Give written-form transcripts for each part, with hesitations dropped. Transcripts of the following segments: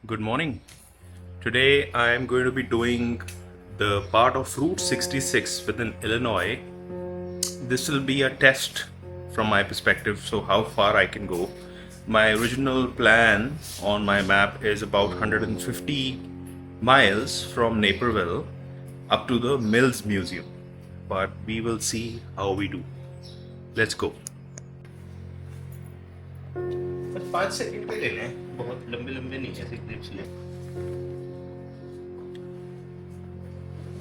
Good morning. Today I am going to be doing the part of Route 66 within Illinois. This will be a test from my perspective, so how far I can go. My original plan on my map is about 150 miles from Naperville up to the Mills Museum, but we will see how we do. Let's go. बस 5 second के लेने हैं, बहुत लंबे लंबे नहीं ऐसे clips ले.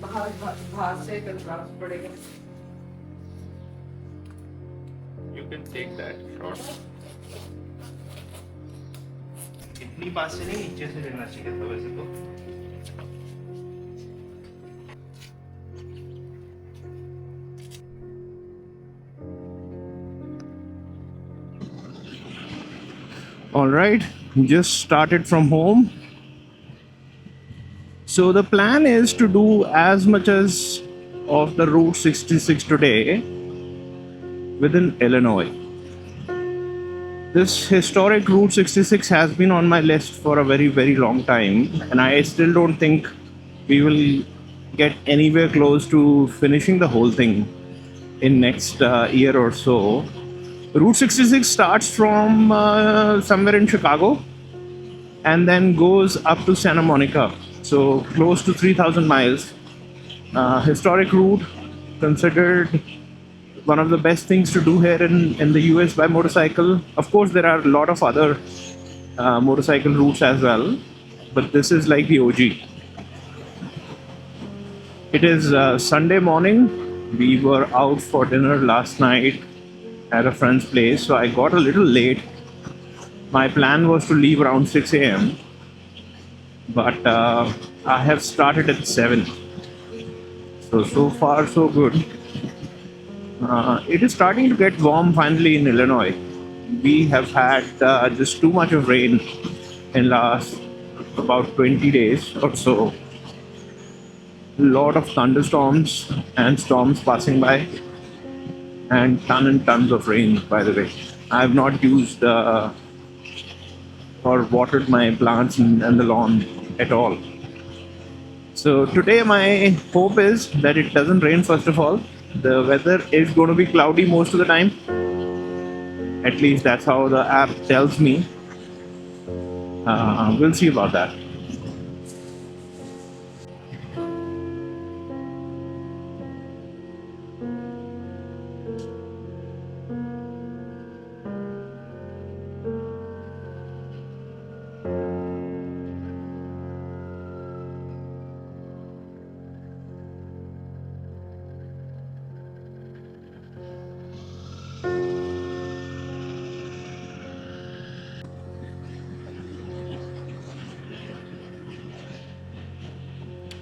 बाहर से करना पड़ेगा. You can take that shot. इतनी पास से नहीं, नीचे से लेना चाहिए था वैसे तो. All right, just started from home. So the plan is to do as much as of the Route 66 today within Illinois. This historic Route 66 has been on my list for a very long time, and I still don't think we will get anywhere close to finishing the whole thing in next year or so. Route 66 starts from somewhere in Chicago and then goes up to Santa Monica, so close to 3,000 miles. Historic route, considered one of the best things to do here in the US by motorcycle. Of course, there are a lot of other motorcycle routes as well, but this is like the OG. It is Sunday morning. We were out for dinner last night at a friend's place, so I got a little late. My plan was to leave around 6 a.m. but I have started at 7. So far so good. It is starting to get warm finally in Illinois. We have had just too much of rain in last about 20 days or so. Lot of thunderstorms and storms passing by, and tons of rain, by the way. I have not used or watered my plants and the lawn at all. So today my hope is that it doesn't rain first of all. The weather is going to be cloudy most of the time. At least that's how the app tells me. We'll see about that.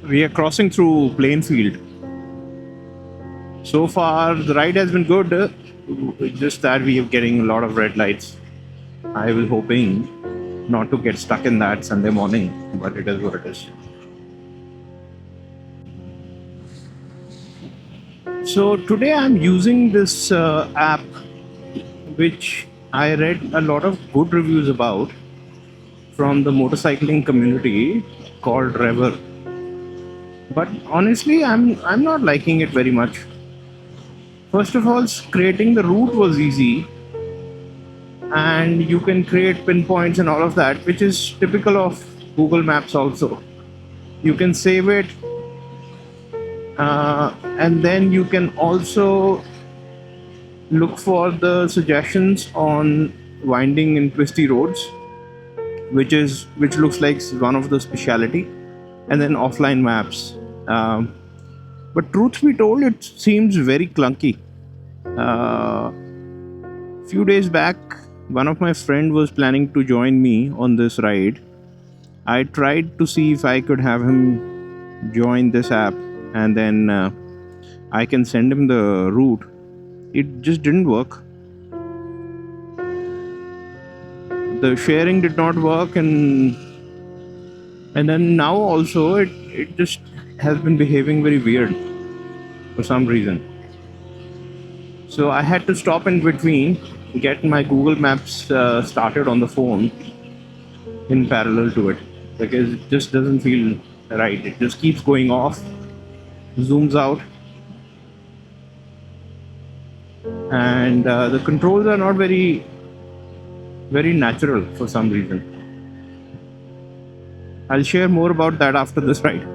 We are crossing through Plainfield. So far, the ride has been good. Just that we are getting a lot of red lights. I was hoping not to get stuck in that Sunday morning, but it is what it is. So today I'm using this app, which I read a lot of good reviews about from the motorcycling community, called Rever. But honestly, I'm not liking it very much. First of all, creating the route was easy, and you can create pinpoints and all of that, which is typical of Google Maps also. You can save it, and then you can also look for the suggestions on winding and twisty roads, which looks like one of the speciality, and then offline maps. But truth be told, it seems very clunky. Few days back, one of my friend was planning to join me on this ride. I tried to see if I could have him join this app, and then I can send him the route. It just didn't work. The sharing did not work, and then now also it just has been behaving very weird for some reason. So I had to stop in between, get my Google Maps started on the phone in parallel to it. because it just doesn't feel right. It just keeps going off, zooms out, and the controls are not very natural for some reason. I'll share more about that after this ride.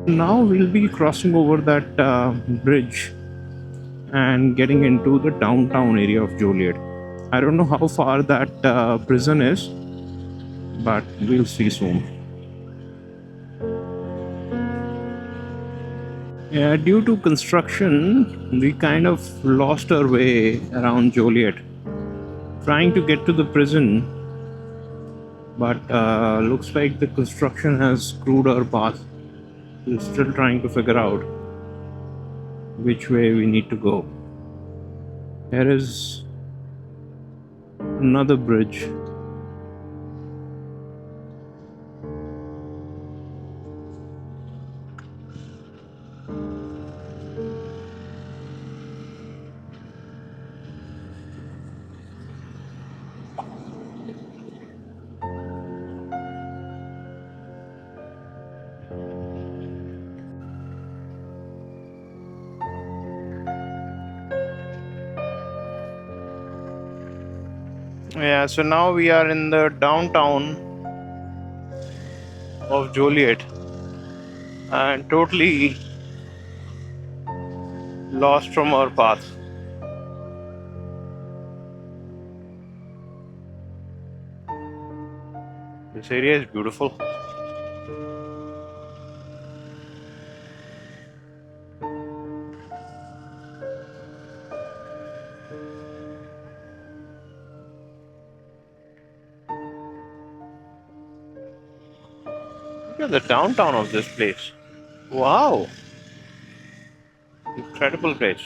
Now we'll be crossing over that bridge and getting into the downtown area of Joliet. I don't know how far that prison is, but we'll see soon. Yeah, due to construction, we kind of lost our way around Joliet, trying to get to the prison, but looks like the construction has screwed our path. We're still trying to figure out which way we need to go. There is another bridge. Yeah, so now we are in the downtown of Joliet and totally lost from our path. This area is beautiful. Look at the downtown of this place. Wow. Incredible place.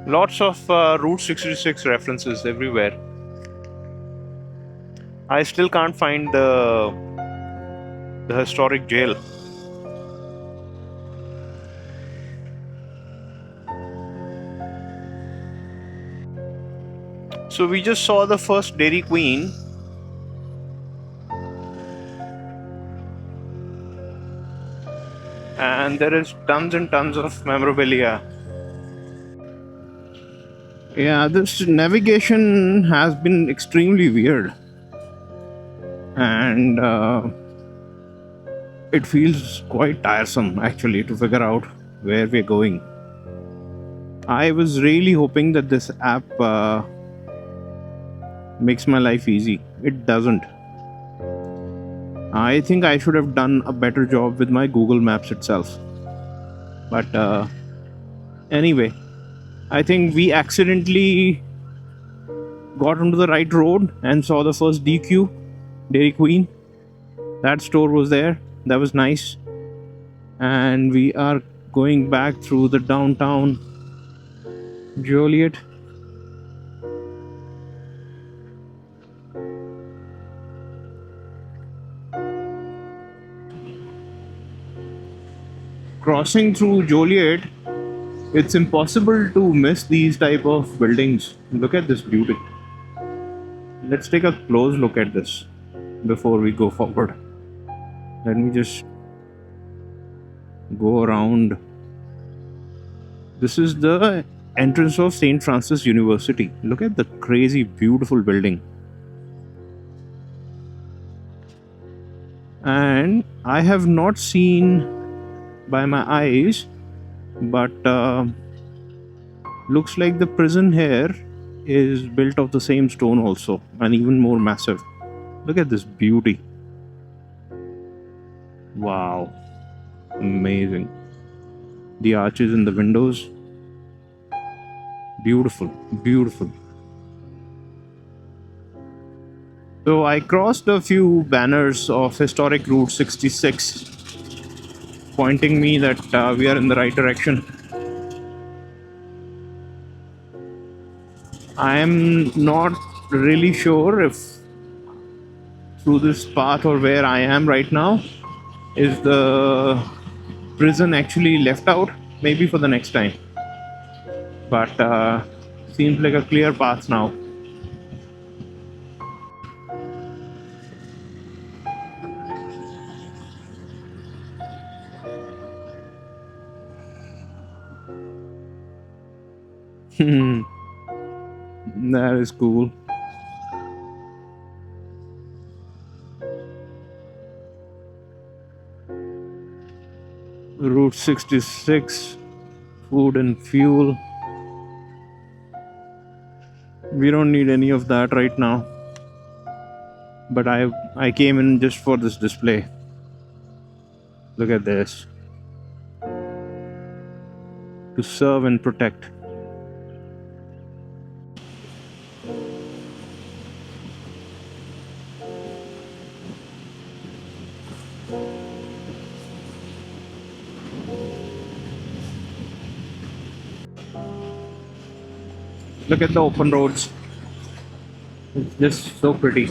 Lots of Route 66 references everywhere. I still can't find the historic jail. So we just saw the first Dairy Queen. And there is tons and tons of memorabilia. Yeah, this navigation has been extremely weird. And it feels quite tiresome actually to figure out where we're going. I was really hoping that this app makes my life easy. It doesn't. I think I should have done a better job with my Google Maps itself. But anyway, I think we accidentally got onto the right road and saw the first DQ, Dairy Queen. That store was there. That was nice. And we are going back through the downtown Joliet. Crossing through Joliet, it's impossible to miss these type of buildings. Look at this beauty. Let's take a close look at this before we go forward. Let me just go around. This is the entrance of St. Francis University. Look at the crazy beautiful building. And I have not seen by my eyes, but looks like the prison here is built of the same stone also, and even more massive. Look at this beauty. Wow, amazing. The arches in the windows, beautiful, beautiful. So I crossed a few banners of historic Route 66 pointing me that we are in the right direction. I am not really sure if through this path or where I am right now is the prison actually left out, maybe for the next time. But seems like a clear path now. That is cool. Route 66, food and fuel. We don't need any of that right now. But I came in just for this display. Look at this. To serve and protect. Look at the open roads. It's just so pretty.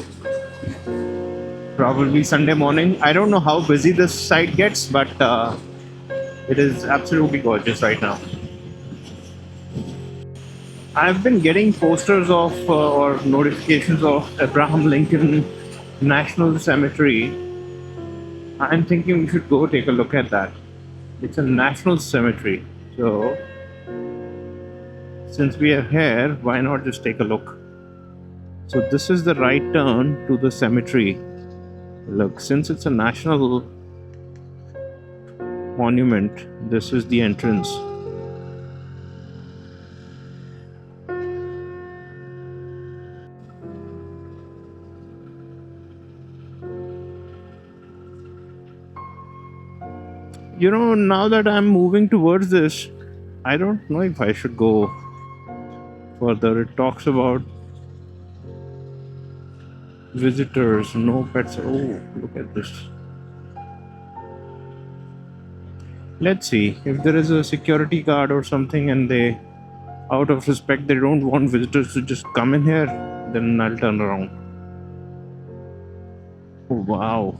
Probably Sunday morning. I don't know how busy this site gets, but it is absolutely gorgeous right now. I've been getting posters of or notifications of Abraham Lincoln National Cemetery. I'm thinking we should go take a look at that. It's a national cemetery. So, since we are here, why not just take a look? So, this is the right turn to the cemetery. Look, since it's a national monument, this is the entrance. You know, now that I'm moving towards this, I don't know if I should go further. It talks about visitors, no pets. Oh, look at this. Let's see if there is a security guard or something and they, out of respect, they don't want visitors to just come in here, then I'll turn around. Oh, wow.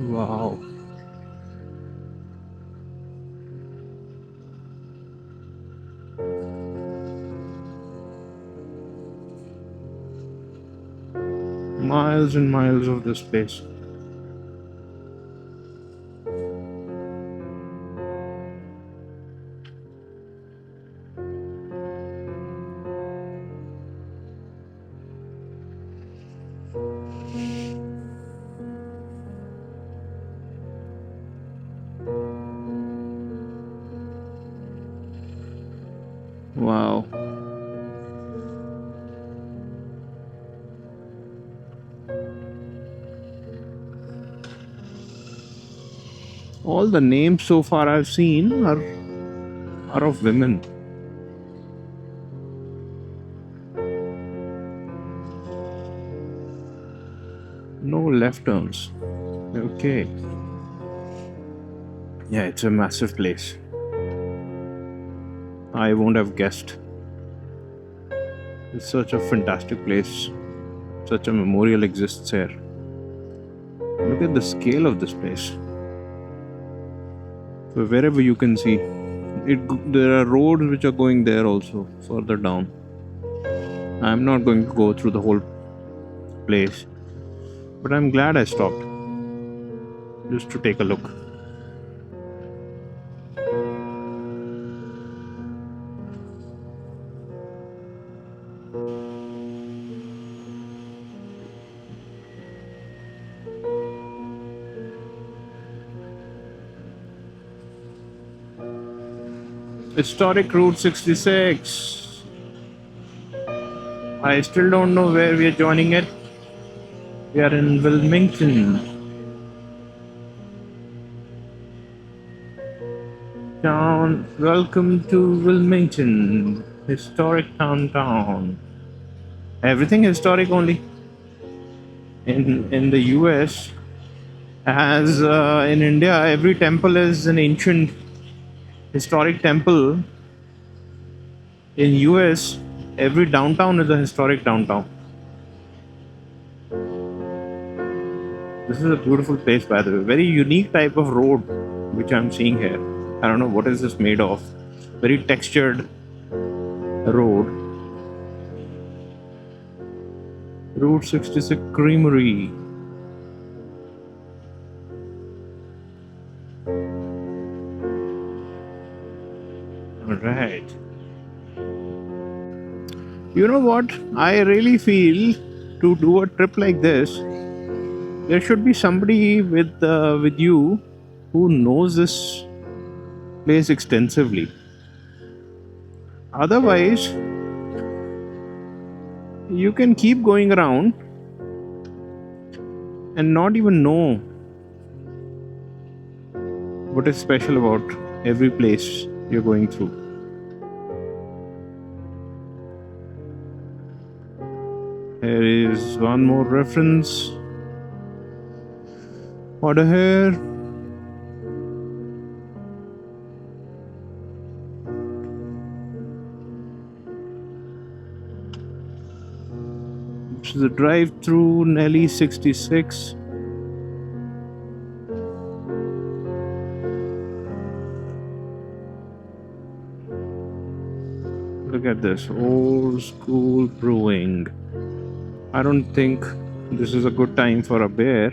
Wow. Miles and miles of this place. Wow. All the names so far I've seen are of women. No left turns. Okay. Yeah, it's a massive place. I won't have guessed. It's such a fantastic place. Such a memorial exists here. Look at the scale of this place. So wherever you can see, there are roads which are going there also, further down. I'm not going to go through the whole place, but I'm glad I stopped just to take a look. Historic Route 66. I still don't know where we are joining it. We are in Wilmington. Town. Welcome to Wilmington, historic town. Everything historic only. In the U.S., as in India, every temple is an ancient historic temple. In U.S., every downtown is a historic downtown. This is a beautiful place, by the way. Very unique type of road, which I'm seeing here. I don't know what is this made of. Very textured road. Route 66 Creamery. All right. You know what? I really feel to do a trip like this, there should be somebody with you who knows this place extensively. Otherwise, you can keep going around and not even know what is special about every place you're going through. Here is one more reference. Order here. This is a drive through Nelly 66. Look at this old school brewing. I don't think this is a good time for a beer,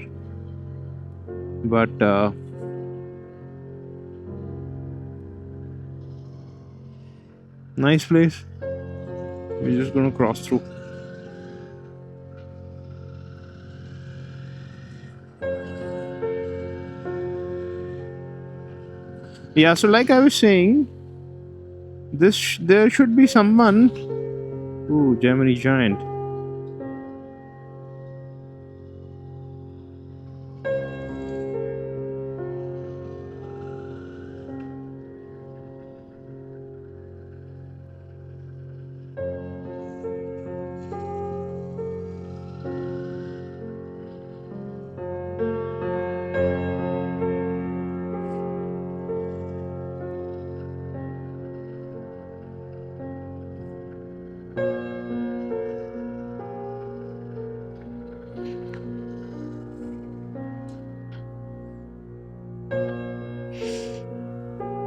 but nice place. We're just gonna cross through. Yeah, so like I was saying, there should be someone. Ooh, Gemini Giant.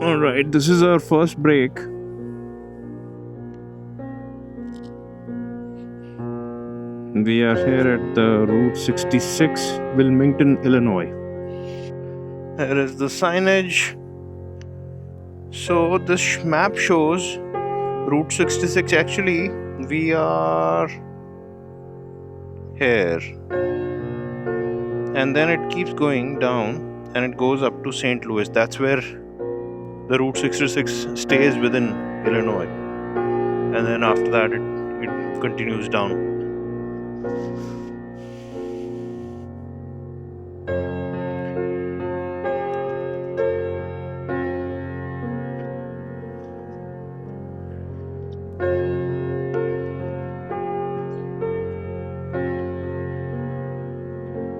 All right, this is our first break. We are here at the Route 66, Wilmington, Illinois. Here is the signage. So this map shows Route 66. Actually, we are here, and then it keeps going down and it goes up to St. Louis. That's where the Route 66 stays within Illinois, and then after that it continues down.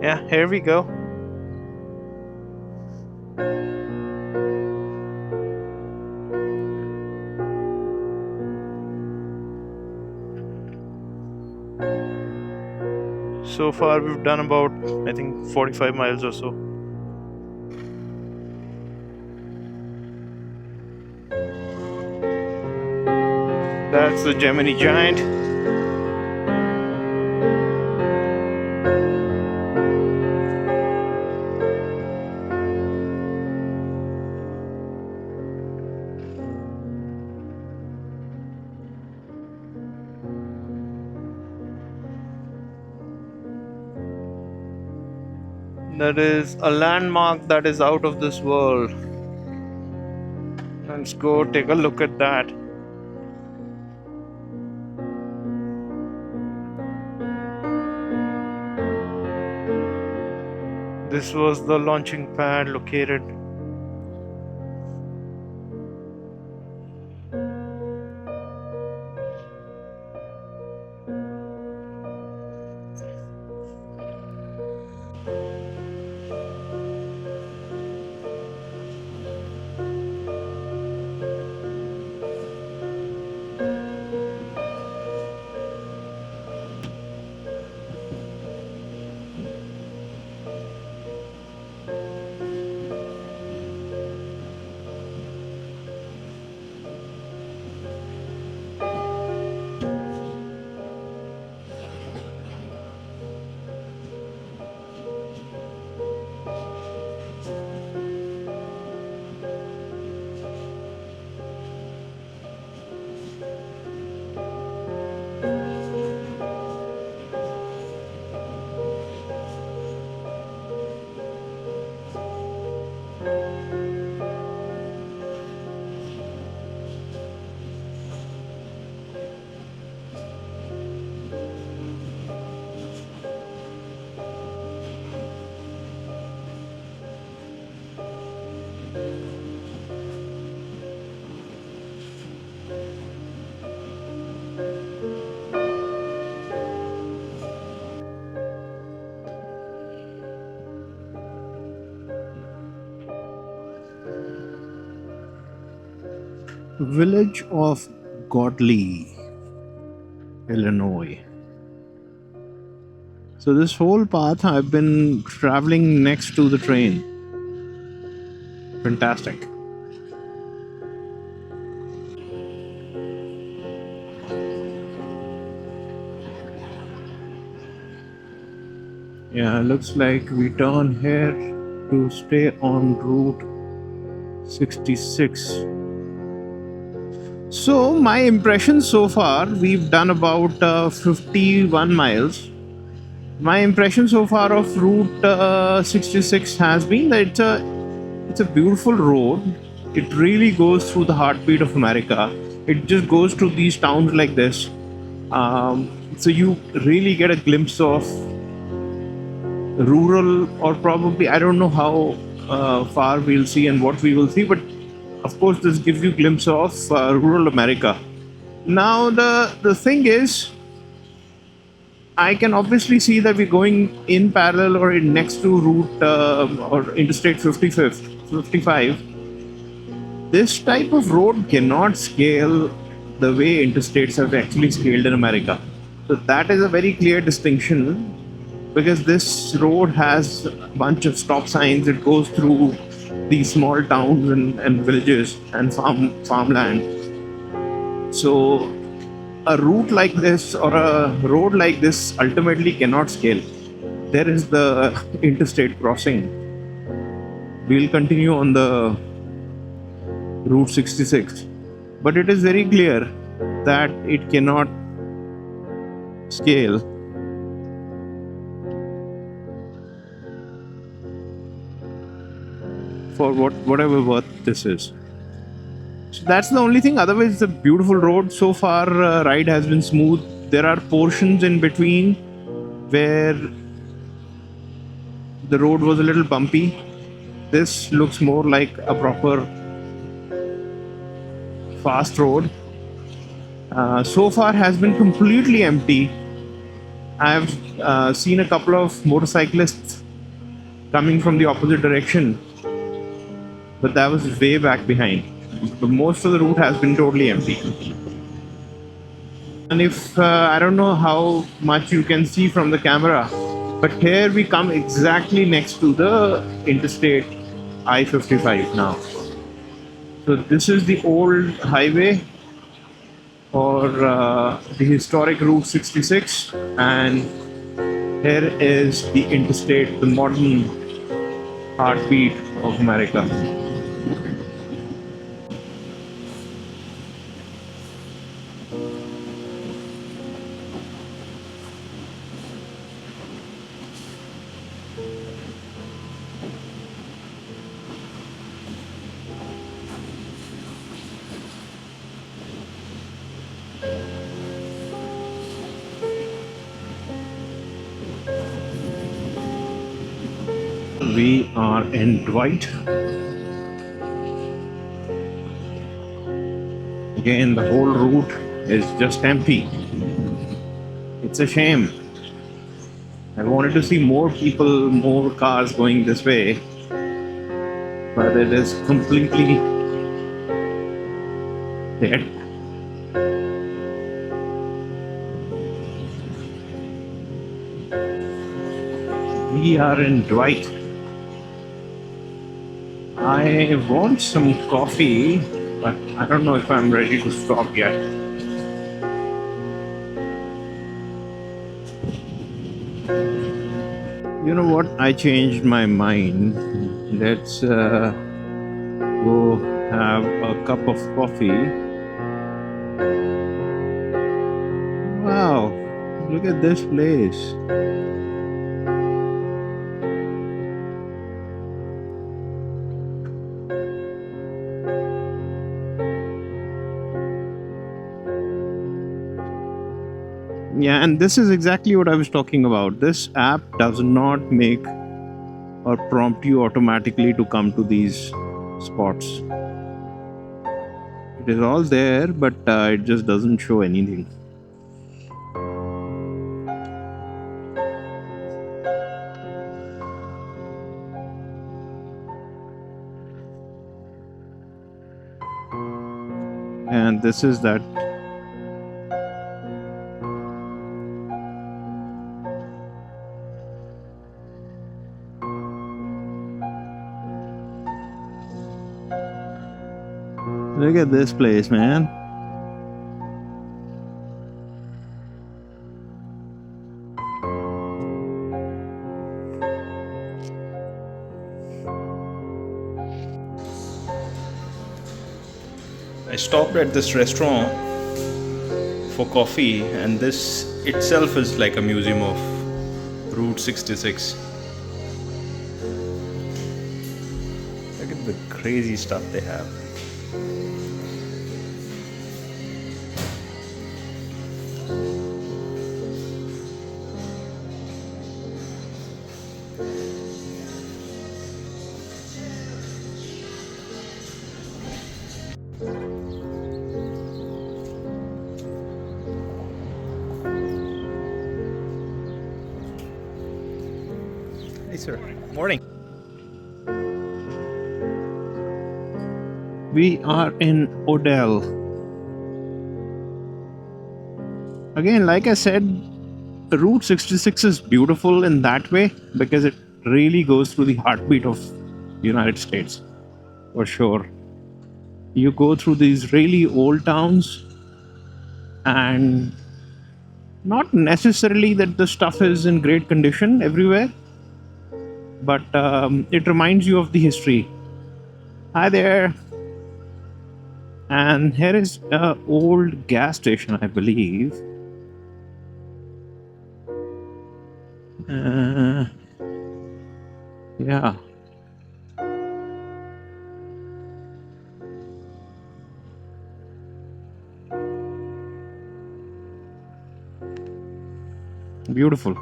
Yeah, here we go. So far we've done about, I think, 45 miles or so. That's the Gemini Giant. That is a landmark that is out of this world. Let's go take a look at that. This was the launching pad located. Village of Godley, Illinois. So this whole path I've been traveling next to the train. Fantastic. Yeah, looks like we turn here to stay on Route 66. So my impression so far, we've done about 51 miles. My impression so far of Route 66 has been that it's a beautiful road. It really goes through the heartbeat of America. It just goes through these towns like this. So you really get a glimpse of rural, or probably I don't know how far we'll see and what we will see, but of course this gives you a glimpse of rural America. Now the thing is, I can obviously see that we're going in parallel or in next to route or interstate 55. This type of road cannot scale the way interstates have actually scaled in America. So that is a very clear distinction, because this road has a bunch of stop signs. It goes through these small towns and villages and farmland. So a route like this or a road like this ultimately cannot scale. There is the interstate crossing. We'll continue on the Route 66, but it is very clear that it cannot scale. For whatever worth this is. So that's the only thing. Otherwise, it's a beautiful road. So far, ride has been smooth. There are portions in between where the road was a little bumpy. This looks more like a proper fast road. So far has been completely empty. I've seen a couple of motorcyclists coming from the opposite direction, but that was way back behind. But most of the route has been totally empty. And if I don't know how much you can see from the camera, but here we come exactly next to the interstate I-55 now. So this is the old highway, or the historic Route 66, and here is the interstate, the modern heartbeat of America. We are in Dwight. Again, the whole route is just empty. It's a shame. I wanted to see more people, more cars going this way, but it is completely dead. We are in Dwight. I want some coffee, but I don't know if I'm ready to stop yet. You know what? I changed my mind. Let's go have a cup of coffee. Wow, look at this place. Yeah, and this is exactly what I was talking about. This app does not make or prompt you automatically to come to these spots. It is all there, but it just doesn't show anything. And this is that. Look at this place, man. I stopped at this restaurant for coffee, and this itself is like a museum of Route 66. Look at the crazy stuff they have. Hey, sir. Morning. We are in Odell. Again, like I said, Route 66 is beautiful in that way because it really goes through the heartbeat of United States, for sure. You go through these really old towns, and not necessarily that the stuff is in great condition everywhere, but it reminds you of the history. Hi there. And here is an old gas station, I believe. Yeah. Beautiful.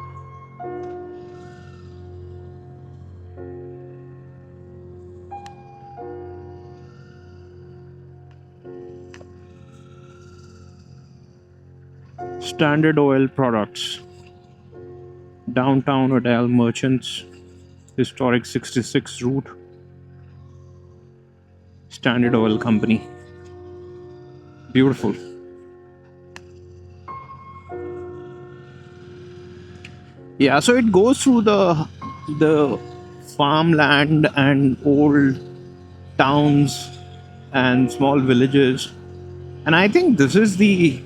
Standard Oil Products. Downtown Odell Merchants. Historic 66 route. Standard Oil Company. Beautiful. Yeah, so it goes through the farmland and old towns and small villages, and I think this is the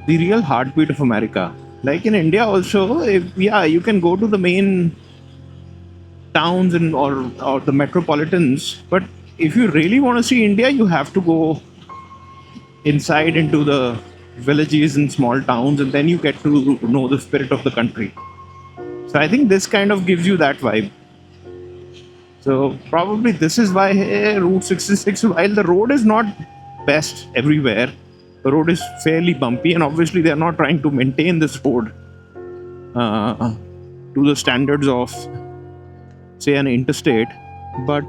real heartbeat of America. Like in India, also, you can go to the main towns and or the metropolitans, but if you really want to see India, you have to go inside into the villages and small towns, and then you get to know the spirit of the country. So I think this kind of gives you that vibe. So probably this is why Route 66, while the road is not best everywhere, the road is fairly bumpy, and obviously they are not trying to maintain this road to the standards of say, an interstate, but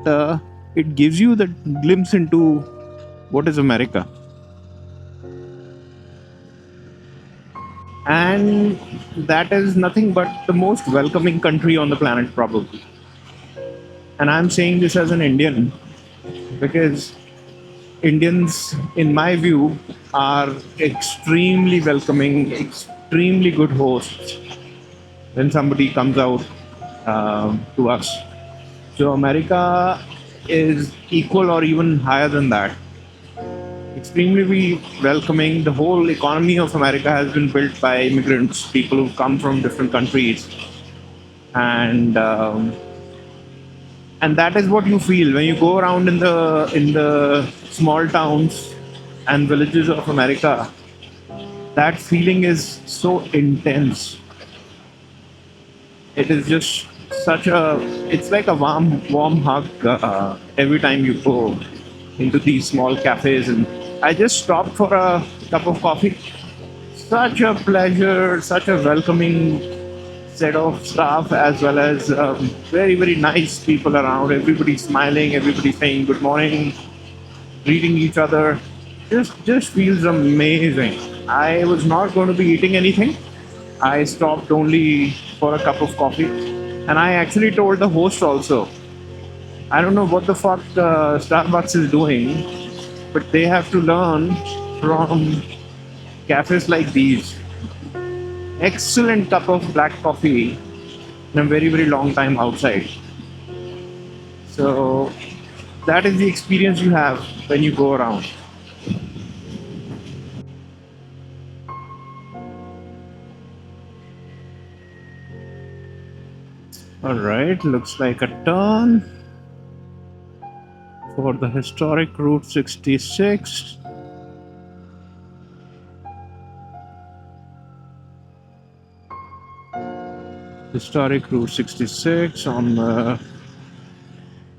it gives you the glimpse into what is America. And that is nothing but the most welcoming country on the planet, probably. And I'm saying this as an Indian because Indians, in my view, are extremely welcoming, extremely good hosts when somebody comes out to us. So America is equal or even higher than that. Extremely welcoming. The whole economy of America has been built by immigrants, people who come from different countries, and that is what you feel when you go around in the small towns and villages of America. That feeling is so intense. It is just such a, it's like a warm hug every time you go into these small cafes. And I just stopped for a cup of coffee. Such a pleasure, such a welcoming set of staff, as well as very nice people around. Everybody smiling, everybody saying good morning, greeting each other. Just feels amazing. I was not going to be eating anything. I stopped only for a cup of coffee, and I actually told the host also. I don't know what the fuck Starbucks is doing, but they have to learn from cafes like these. Excellent cup of black coffee in a very long time outside. So that is the experience you have when you go around. All right, looks like a turn for the historic Route 66. Historic Route 66 on the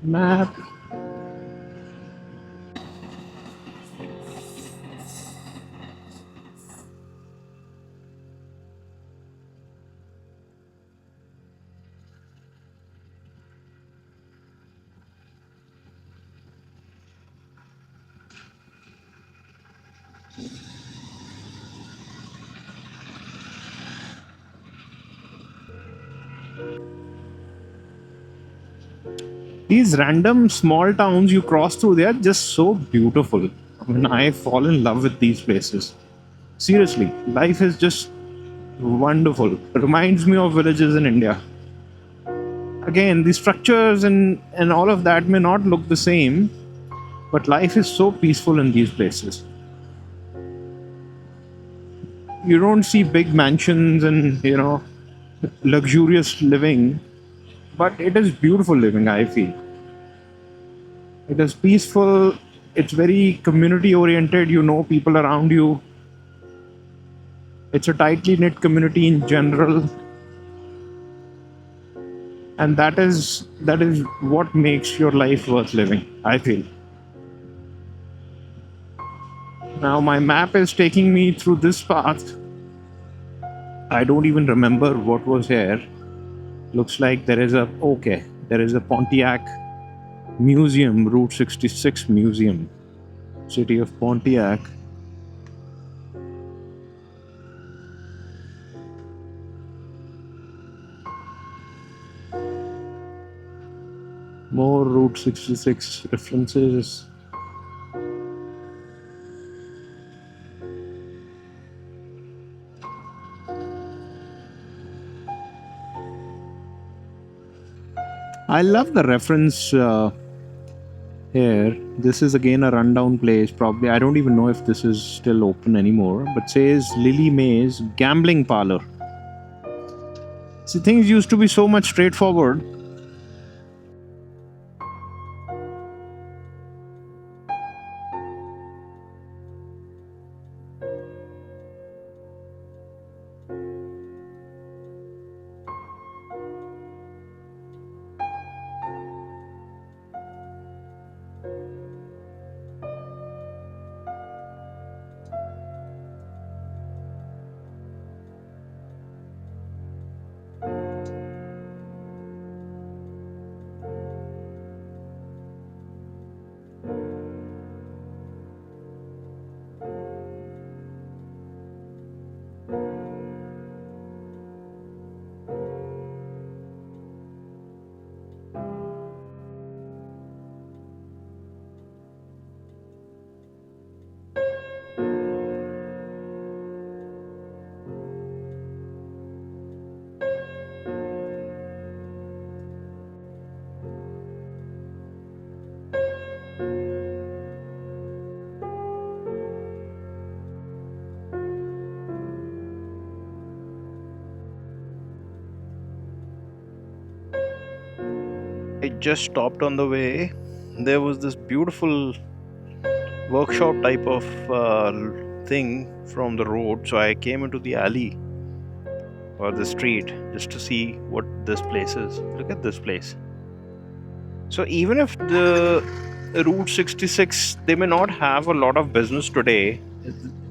map. These random small towns you cross through, they are just so beautiful. I mean, I fall in love with these places. Seriously, life is just wonderful. It reminds me of villages in India. Again, the structures and all of that may not look the same, but life is so peaceful in these places. You don't see big mansions and, luxurious living, but it is beautiful living, I feel. It is peaceful, it's very community oriented, you know people around you. It's a tightly knit community in general, and that is what makes your life worth living, I feel. Now my map is taking me through this path. I don't even remember what was here. Looks like there is a Pontiac museum, Route 66 museum, city of Pontiac. More Route 66 references. I love the reference here. This is again a rundown place. Probably, I don't even know if this is still open anymore, but says Lily May's Gambling Parlor. See, things used to be so much straightforward. I just stopped on the way. There was this beautiful workshop type of thing from the road, so I came into the alley or the street just to see what this place is. Look at this place. So even if the Route 66, they may not have a lot of business today,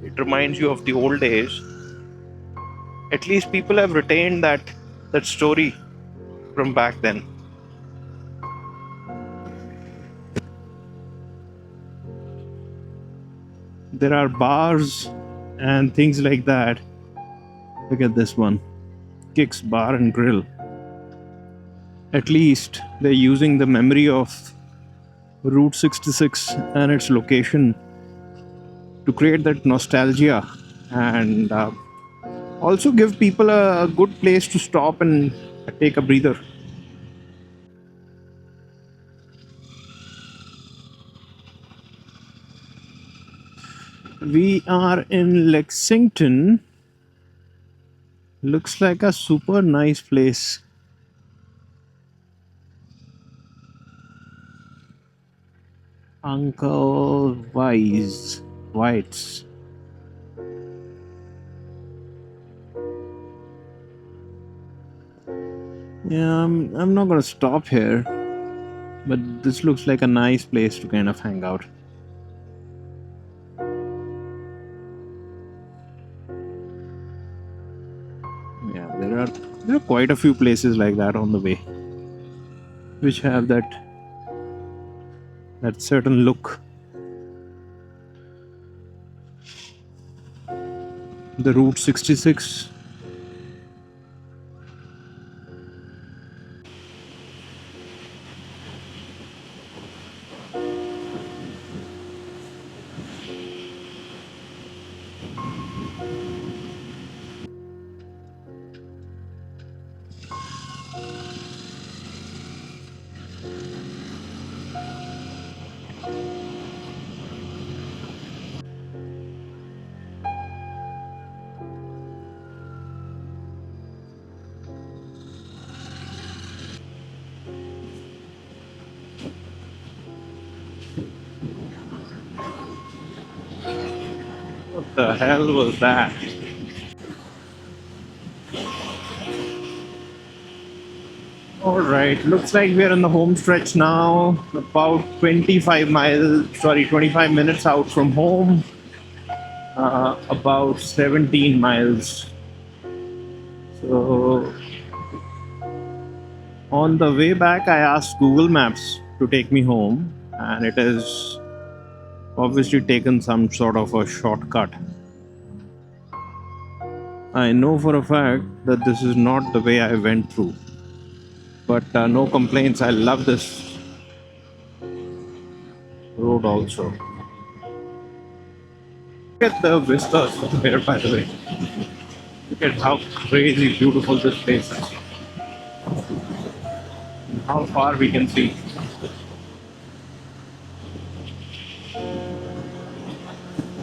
it reminds you of the old days. At least people have retained that story from back then. There are bars and things like that. Look at this one, Kicks Bar and Grill. At least they're using the memory of Route 66 and its location to create that nostalgia and also give people a good place to stop and take a breather. We are in Lexington. Looks like a super nice place. Uncle White's. Yeah, I'm not gonna stop here, but this looks like a nice place to kind of hang out. Yeah, there are quite a few places like that on the way, which have that certain look. The Route 66. What the hell was that? Alright, looks like we're in the home stretch now. About 25 minutes out from home. About 17 miles. So, on the way back, I asked Google Maps to take me home, and it has obviously taken some sort of a shortcut. I know for a fact that this is not the way I went through. But no complaints. I love this road also. Look at the vistas from here, by the way. Look at how crazy beautiful this place is. And how far we can see.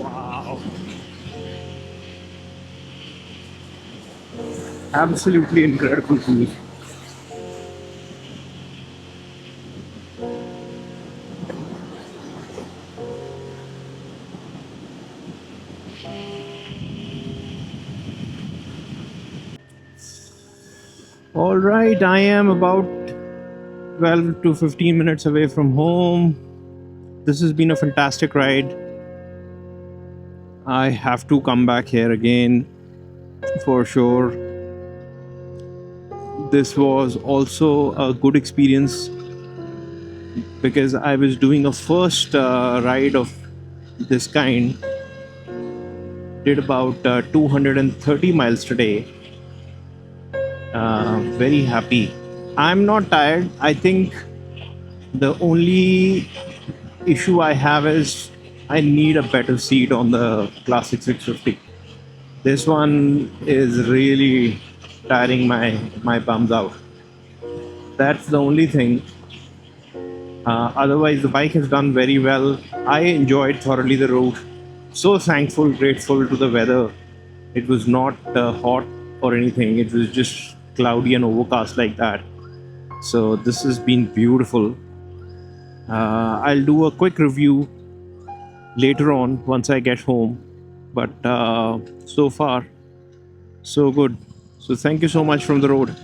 Wow. Absolutely incredible view. All right, I am about 12 to 15 minutes away from home. This has been a fantastic ride. I have to come back here again for sure. This was also a good experience because I was doing a first ride of this kind. Did about 230 miles today. Very happy. I'm not tired. I think the only issue I have is I need a better seat on the Classic 650. This one is really tiring my bums out. That's the only thing. Otherwise, the bike has done very well. I enjoyed thoroughly the route. So thankful, grateful to the weather. It was not hot or anything. It was just cloudy and overcast like that. So this has been beautiful. I'll do a quick review later on once I get home. But so far, so good. So thank you so much from the road.